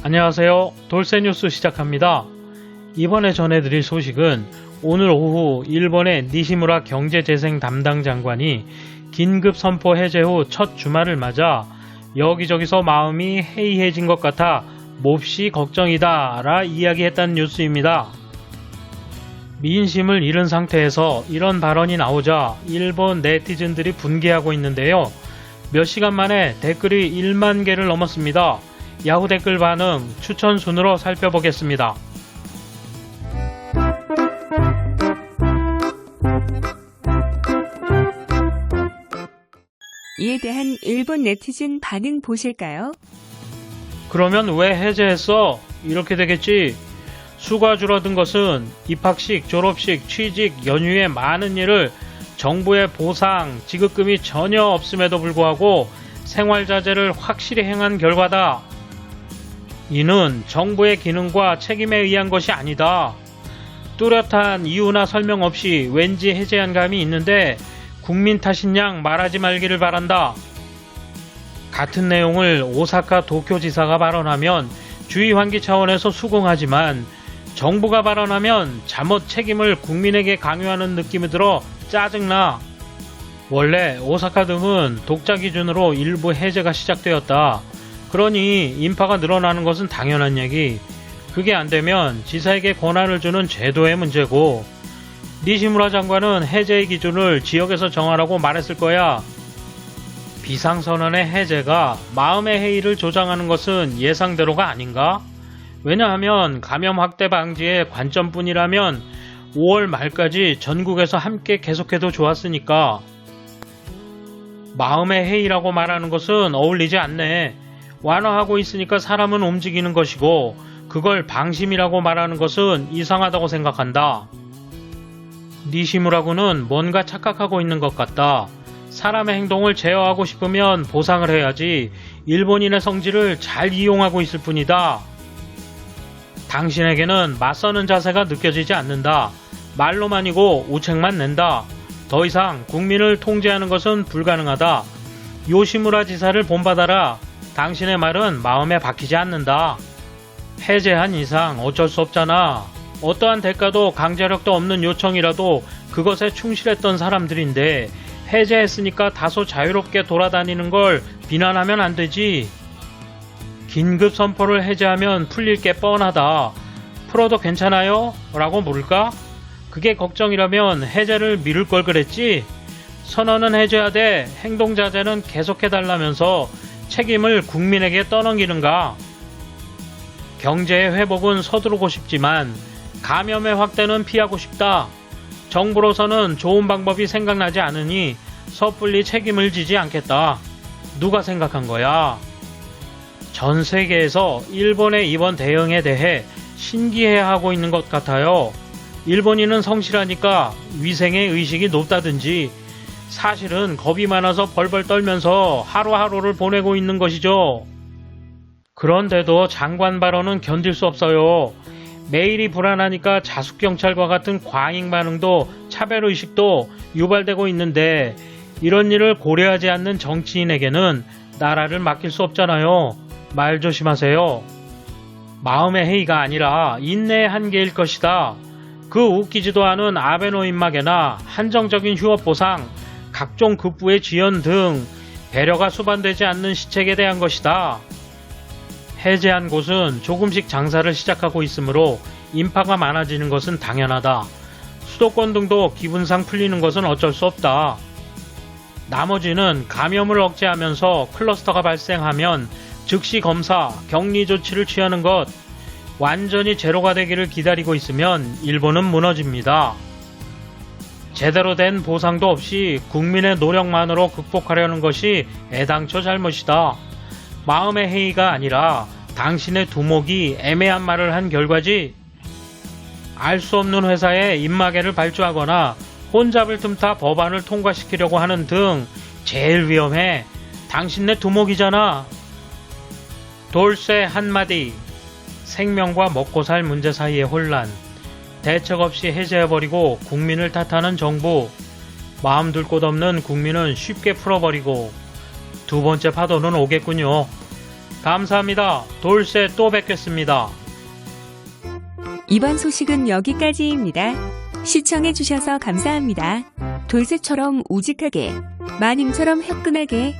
안녕하세요. 돌쇠뉴스 시작합니다. 이번에 전해드릴 소식은 오늘 오후 일본의 니시무라 경제재생 담당 장관이 긴급 선포 해제 후 첫 주말을 맞아 여기저기서 마음이 해이해진 것 같아 몹시 걱정이다 라 이야기했다는 뉴스입니다. 민심을 잃은 상태에서 이런 발언이 나오자 일본 네티즌들이 분개하고 있는데요. 몇 시간 만에 댓글이 1만 개를 넘었습니다. 야후 댓글 반응 추천 순으로 살펴보겠습니다. 이에 대한 일본 네티즌 반응 보실까요? 그러면 왜 해제했어? 이렇게 되겠지. 수가 줄어든 것은 입학식, 졸업식, 취직, 연휴의 많은 일을 정부의 보상, 지급금이 전혀 없음에도 불구하고 생활자재를 확실히 행한 결과다. 이는 정부의 기능과 책임에 의한 것이 아니다. 뚜렷한 이유나 설명 없이 왠지 해제한 감이 있는데 국민 탓인 양 말하지 말기를 바란다. 같은 내용을 오사카 도쿄지사가 발언하면 주의 환기 차원에서 수긍하지만 정부가 발언하면 잘못 책임을 국민에게 강요하는 느낌이 들어 짜증나. 원래 오사카 등은 독자 기준으로 일부 해제가 시작되었다. 그러니 인파가 늘어나는 것은 당연한 얘기. 그게 안되면 지사에게 권한을 주는 제도의 문제고, 니시무라 장관은 해제의 기준을 지역에서 정하라고 말했을 거야. 비상선언의 해제가 마음의 해이를 조장하는 것은 예상대로가 아닌가? 왜냐하면 감염 확대 방지의 관점뿐이라면 5월 말까지 전국에서 함께 계속해도 좋았으니까. 마음의 해이라고 말하는 것은 어울리지 않네. 완화하고 있으니까 사람은 움직이는 것이고 그걸 방심이라고 말하는 것은 이상하다고 생각한다. 니시무라군은 뭔가 착각하고 있는 것 같다. 사람의 행동을 제어하고 싶으면 보상을 해야지 일본인의 성질을 잘 이용하고 있을 뿐이다. 당신에게는 맞서는 자세가 느껴지지 않는다. 말로만이고 우책만 낸다. 더 이상 국민을 통제하는 것은 불가능하다. 요시무라 지사를 본받아라. 당신의 말은 마음에 박히지 않는다. 해제한 이상 어쩔 수 없잖아. 어떠한 대가도 강제력도 없는 요청이라도 그것에 충실했던 사람들인데 해제했으니까 다소 자유롭게 돌아다니는 걸 비난하면 안 되지. 긴급 선포를 해제하면 풀릴 게 뻔하다. 풀어도 괜찮아요? 라고 물을까? 그게 걱정이라면 해제를 미룰 걸 그랬지? 선언은 해제하되 행동 자제는 계속해달라면서 책임을 국민에게 떠넘기는가? 경제의 회복은 서두르고 싶지만 감염의 확대는 피하고 싶다. 정부로서는 좋은 방법이 생각나지 않으니 섣불리 책임을 지지 않겠다. 누가 생각한 거야? 전 세계에서 일본의 이번 대응에 대해 신기해하고 있는 것 같아요. 일본인은 성실하니까 위생의 의식이 높다든지 사실은 겁이 많아서 벌벌 떨면서 하루하루를 보내고 있는 것이죠. 그런데도 장관 발언은 견딜 수 없어요. 매일이 불안하니까 자숙경찰과 같은 과잉 반응도 차별의식도 유발되고 있는데 이런 일을 고려하지 않는 정치인에게는 나라를 맡길 수 없잖아요. 말 조심하세요. 마음의 해이가 아니라 인내의 한계일 것이다. 그 웃기지도 않은 아베노임마개나 한정적인 휴업 보상, 각종 급부의 지연 등 배려가 수반되지 않는 시책에 대한 것이다. 해제한 곳은 조금씩 장사를 시작하고 있으므로 인파가 많아지는 것은 당연하다. 수도권 등도 기분상 풀리는 것은 어쩔 수 없다. 나머지는 감염을 억제하면서 클러스터가 발생하면 즉시 검사, 격리 조치를 취하는 것, 완전히 제로가 되기를 기다리고 있으면 일본은 무너집니다. 제대로 된 보상도 없이 국민의 노력만으로 극복하려는 것이 애당초 잘못이다. 마음의 해이가 아니라 당신의 두목이 애매한 말을 한 결과지. 알 수 없는 회사에 입마개를 발주하거나 혼잡을 틈타 법안을 통과시키려고 하는 등 제일 위험해. 당신네 두목이잖아. 돌쇠 한마디. 생명과 먹고 살 문제 사이의 혼란. 대책 없이 해제해버리고 국민을 탓하는 정부. 마음 둘 곳 없는 국민은 쉽게 풀어버리고 두 번째 파도는 오겠군요. 감사합니다. 돌쇠 또 뵙겠습니다. 이번 소식은 여기까지입니다. 시청해주셔서 감사합니다. 돌쇠처럼 우직하게, 마님처럼 화끈하게